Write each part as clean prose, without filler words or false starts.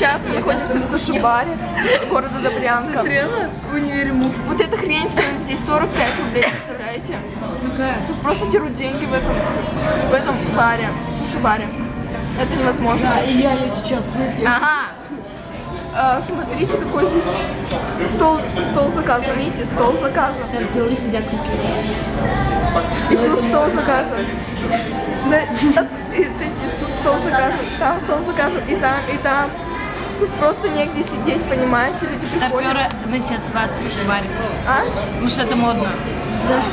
Сейчас мы находимся в суши-баре города Добрянка. Смотрела в универе мух. Вот эта хрень стоит здесь 45 рублей, представляете? Какая? Тут просто дерут деньги в этом баре, суши-баре. Это невозможно. Да, и я ее сейчас выпью. Ага. Смотрите, какой здесь стол заказа. Видите, стол заказа. Стерпелы сидят купили. И тут стол заказа. Да, тут стол заказа, там стол заказа, и там. Тут просто негде сидеть, понимаете? Люди приходят. Старперы начать отзываться в суши-баре. А? Потому что это модно.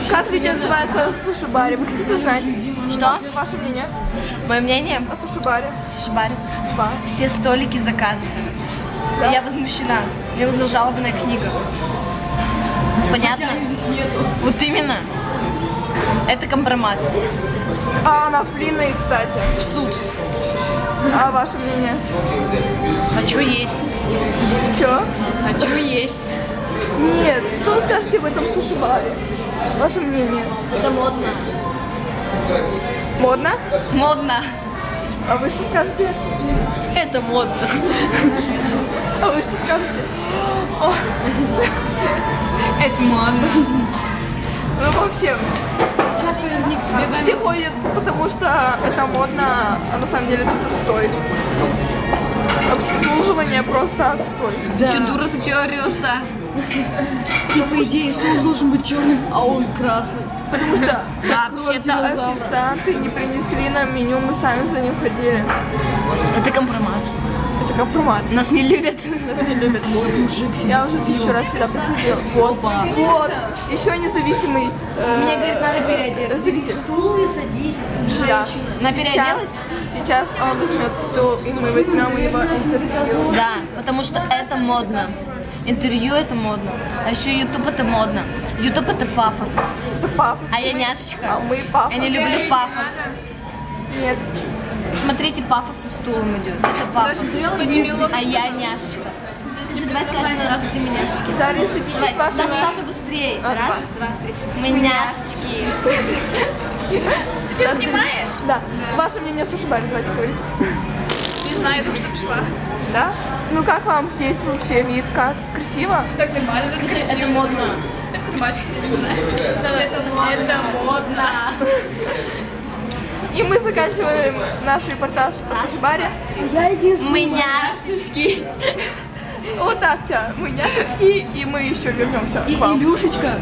Как люди называются в суши-баре? Вы хотите узнать? Что? Ваше мнение Мое мнение? о суши-баре? В суши-баре. Да. Все столики заказаны. Да. Я возмущена. Мне нужна жалобная книга. Понятно? Здесь нету. Вот именно. Это компромат. А она в пленной, кстати. В суд. А ваше мнение? Хочу есть. Чё? Хочу есть. Нет. Что вы скажете об этом суши-баре? Ваше мнение? Это модно. Модно? Модно. А вы что скажете? Это модно. А вы что скажете? Это модно. Ну, в общем, Сейчас поверни к себе все ходят, потому что это модно, а на самом деле тут отстой. Обслуживание просто отстой. Че, дура, ты че орешь-то? И по идее соус должен быть черным, а он красный. Потому что Вообще-то официанты не принесли нам меню, мы сами за ним ходили. это компромат. Это компромат. Нас не любят. Нас не любят. Я уже 1000 раз сюда приходила. Вот. Вот. Еще независимый Мне говорит, надо переодеться. зритель. Стул и садись, Да. На переоделась? Сейчас он возьмет стул, и мы возьмем его интервью. Да, потому что это модно. Интервью это модно. А еще YouTube это модно. YouTube это пафос. Это пафос. А я няшечка. А мы пафос. Я не люблю пафос. Нет. Смотрите, пафос со стулом идет. Это пафос. А я няшечка. Слушай, давай скажем на раз, ты мы няшечки. Дарья, садитесь, Давай, ваши. да, Саша, быстрее. Раз, два, три. Мы няшечки. Ты что, снимаешь? Да. Ваше мнение о суши-баре, давайте говорить. Не знаю, я только что пришла. Да? Ну как вам здесь вообще вид? Как? Красиво? Так нормально, так красиво. Это модно. Это какой-то мальчик, я не знаю. Это модно. И мы заканчиваем наш репортаж о суши-баре. Мы няшечки. Вот так, Тя. Мы няшечки, и мы еще вернемся к вам. Илюшечка.